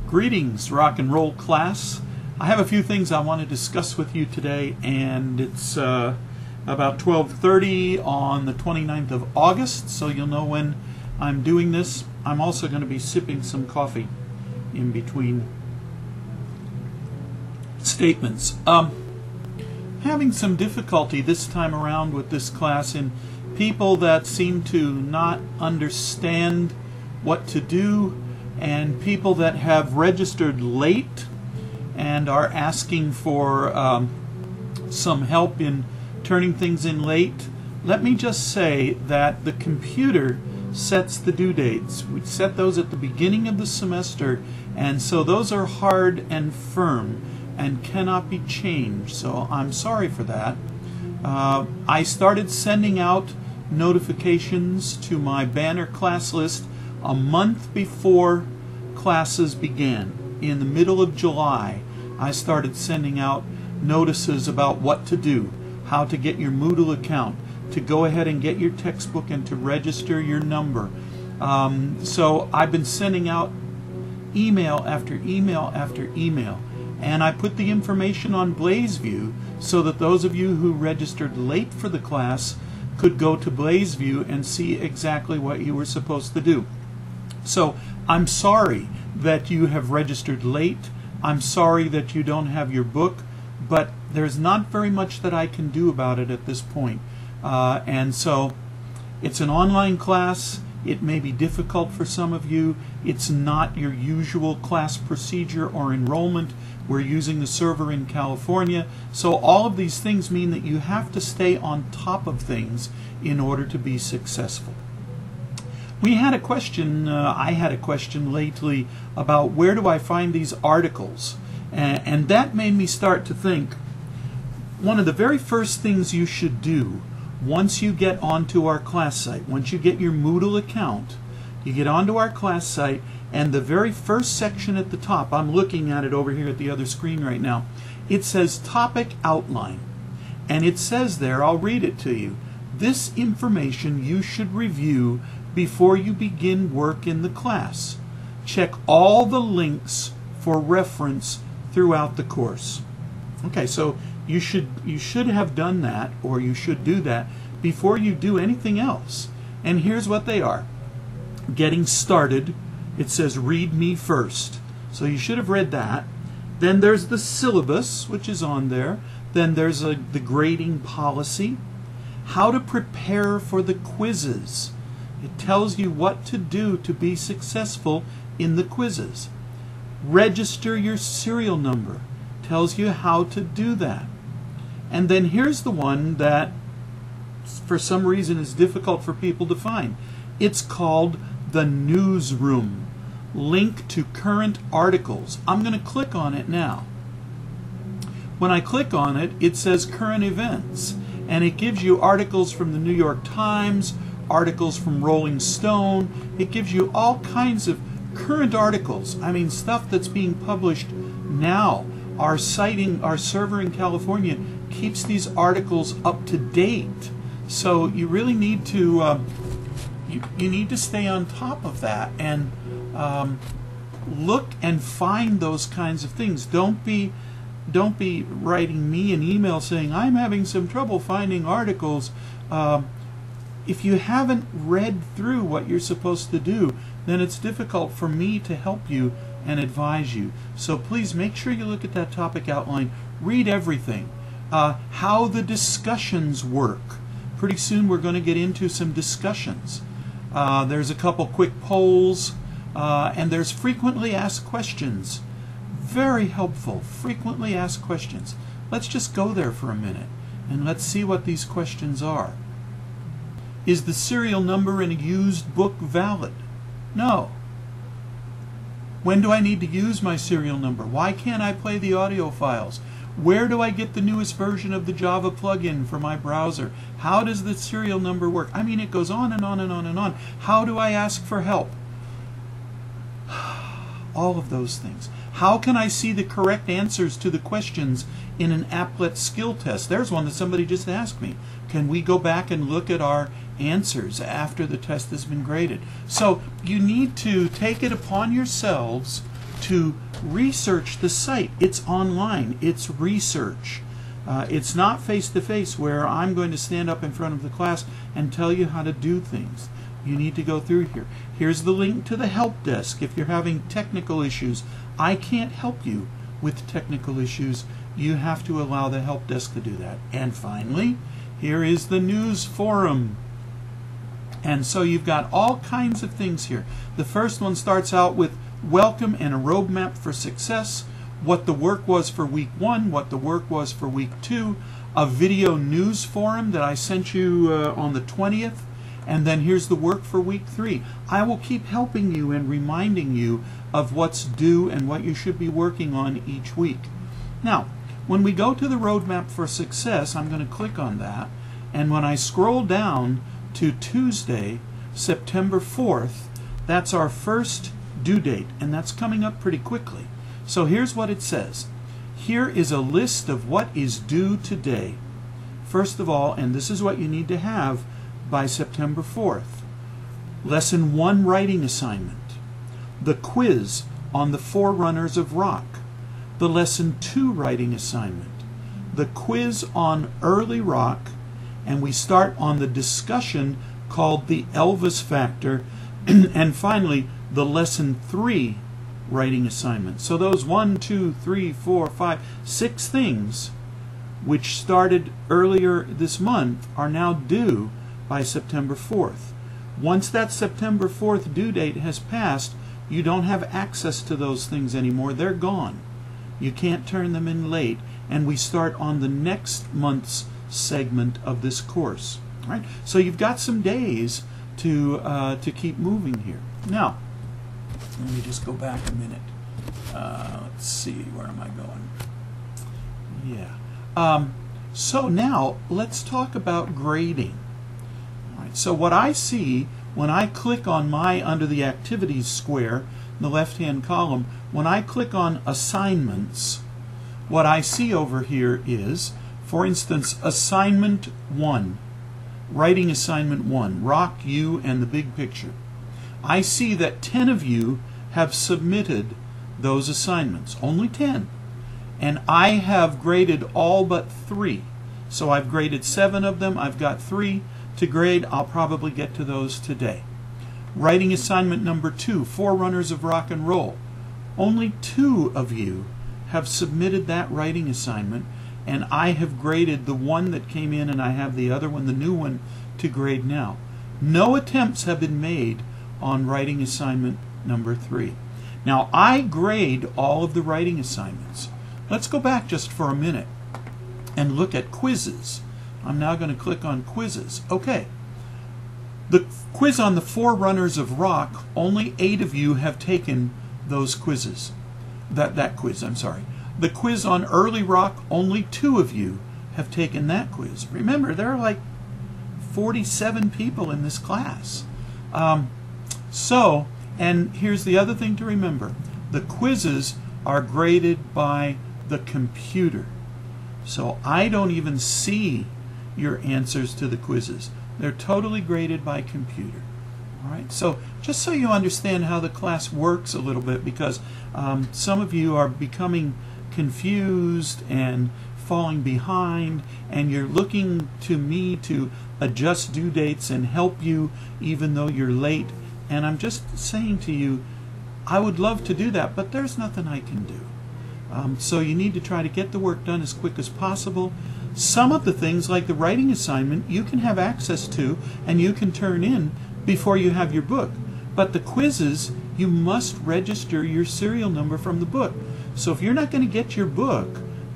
Greetings, rock and roll class. I have a few things I want to discuss with you today, and it's about 12:30 on the 29th of August, so you'll know when I'm doing this. I'm also going to be sipping some coffee in between statements. Having some difficulty this time around with this class in people that seem to not understand what to do, and people that have registered late and are asking for some help in turning things in late. Let me just say that the computer sets the due dates. We set those at the beginning of the semester, and so those are hard and firm and cannot be changed, so I'm sorry for that. I started sending out notifications to my banner class list a month before classes began. In the middle of July, I started sending out notices about what to do, how to get your Moodle account, to go ahead and get your textbook and to register your number. So I've been sending out email after email after email, and I put the information on BlazeView so that those of you who registered late for the class could go to BlazeView and see exactly what you were supposed to do. So I'm sorry that you have registered late. I'm sorry that you don't have your book, but there's not very much that I can do about it at this point. And so it's an online class. It may be difficult for some of you. It's not your usual class procedure or enrollment. We're using the server in California. So all of these things mean that you have to stay on top of things in order to be successful. We had a question, I had a question lately about where do I find these articles, and that made me start to think one of the very first things you should do once you get onto our class site, once you get your Moodle account, you get onto our class site, and the very first section at the top, I'm looking at it over here at the other screen right now, it says Topic Outline, and it says there, I'll read it to you, this information you should review before you begin work in the class. Check all the links for reference throughout the course. Okay, so you should have done that, or you should do that before you do anything else. And here's what they are. Getting started, it says read me first. So you should have read that. Then there's the syllabus, which is on there. Then there's the grading policy. How to prepare for the quizzes. It tells you what to do to be successful in the quizzes. Register your serial number. Tells you how to do that. And then here's the one that for some reason is difficult for people to find. It's called the newsroom. Link to current articles. I'm going to click on it now. When I click on it, it says current events, and it gives you articles from the New York Times, articles from Rolling Stone. It gives you all kinds of current articles. I mean, stuff that's being published now. Our server in California keeps these articles up to date. So you really need to you need to stay on top of that and look and find those kinds of things. Don't be writing me an email saying I'm having some trouble finding articles. If you haven't read through what you're supposed to do, then it's difficult for me to help you and advise you. So please make sure you look at that topic outline. Read everything. How the discussions work. Pretty soon we're going to get into some discussions. There's a couple quick polls, and there's frequently asked questions. Very helpful. Frequently asked questions. Let's just go there for a minute and let's see what these questions are. Is the serial number in a used book valid? No. When do I need to use my serial number? Why can't I play the audio files? Where do I get the newest version of the Java plugin for my browser? How does the serial number work? I mean, it goes on and on and on and on. How do I ask for help? All of those things. How can I see the correct answers to the questions in an applet skill test? There's one that somebody just asked me. Can we go back and look at our answers after the test has been graded? So you need to take it upon yourselves to research the site. It's online. It's research. It's not face-to-face where I'm going to stand up in front of the class and tell you how to do things. You need to go through here. Here's the link to the help desk. If you're having technical issues, I can't help you with technical issues. You have to allow the help desk to do that. And finally, here is the news forum. And so you've got all kinds of things here. The first one starts out with welcome and a roadmap for success, what the work was for week 1, what the work was for week 2, a video news forum that I sent you on the 20th, and then here's the work for week 3. I will keep helping you and reminding you of what's due and what you should be working on each week. Now, when we go to the roadmap for success, I'm going to click on that, and when I scroll down to Tuesday, September 4th, that's our first due date, and that's coming up pretty quickly. So here's what it says. Here is a list of what is due today. First of all, and this is what you need to have by September 4th. Lesson 1 writing assignment. The quiz on the forerunners of rock. The Lesson 2 writing assignment. The quiz on early rock. And we start on the discussion called the Elvis factor. And finally, the Lesson 3 writing assignment. So those 1, 2, 3, 4, 5, 6 things which started earlier this month are now due by September 4th. Once that September 4th due date has passed, you don't have access to those things anymore. They're gone. You can't turn them in late, and we start on the next month's segment of this course. All right? So you've got some days to keep moving here. Now, let me just go back a minute. Let's see, where am I going? Yeah. So now let's talk about grading. All right. So what I see when I click on my under the activities square in the left-hand column, when I click on assignments, what I see over here is, for instance, assignment 1, writing assignment 1, rock, you, and the big picture. I see that 10 of you have submitted those assignments, only 10, and I have graded all but 3. So I've graded 7 of them. I've got 3 to grade. I'll probably get to those today. Writing assignment number 2, forerunners of rock and roll. Only 2 of you have submitted that writing assignment, and I have graded the one that came in, and I have the other one, the new one, to grade now. No attempts have been made on writing assignment number 3. Now, I grade all of the writing assignments. Let's go back just for a minute and look at quizzes. I'm now going to click on quizzes. Okay. The quiz on the forerunners of rock, only 8 of you have taken those quizzes. That quiz, I'm sorry. The quiz on early rock, only 2 of you have taken that quiz. Remember, there are like 47 people in this class. And here's the other thing to remember. The quizzes are graded by the computer. So I don't even see your answers to the quizzes. They're totally graded by computer. All right. So just so you understand how the class works a little bit, because some of you are becoming confused and falling behind, and you're looking to me to adjust due dates and help you even though you're late. And I'm just saying to you, I would love to do that, but there's nothing I can do. So you need to try to get the work done as quick as possible. Some of the things, like the writing assignment, you can have access to and you can turn in before you have your book. But the quizzes, you must register your serial number from the book. So if you're not going to get your book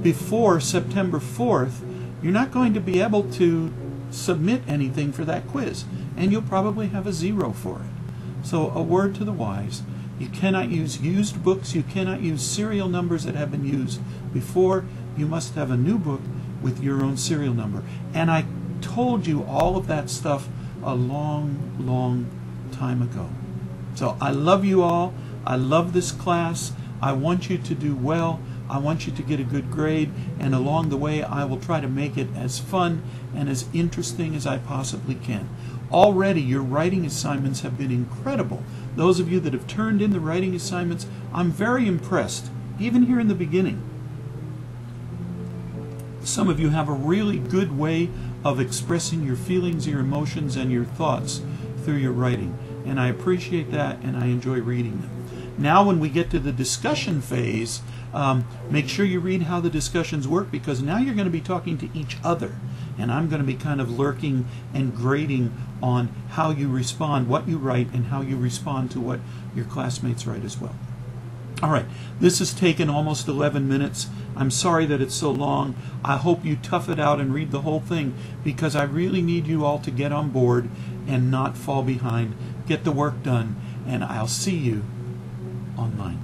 before September 4th, you're not going to be able to submit anything for that quiz, and you'll probably have a 0 for it. So a word to the wise: you cannot use used books, you cannot use serial numbers that have been used before. You must have a new book with your own serial number. And I told you all of that stuff a long, long time ago. So I love you all. I love this class. I want you to do well. I want you to get a good grade, and along the way I will try to make it as fun and as interesting as I possibly can. Already your writing assignments have been incredible. Those of you that have turned in the writing assignments, I'm very impressed, even here in the beginning. Some of you have a really good way of expressing your feelings, your emotions, and your thoughts through your writing. And I appreciate that, and I enjoy reading them. Now when we get to the discussion phase, make sure you read how the discussions work, because now you're going to be talking to each other. And I'm going to be kind of lurking and grading on how you respond, what you write, and how you respond to what your classmates write as well. All right, this has taken almost 11 minutes. I'm sorry that it's so long. I hope you tough it out and read the whole thing, because I really need you all to get on board and not fall behind. Get the work done, and I'll see you online.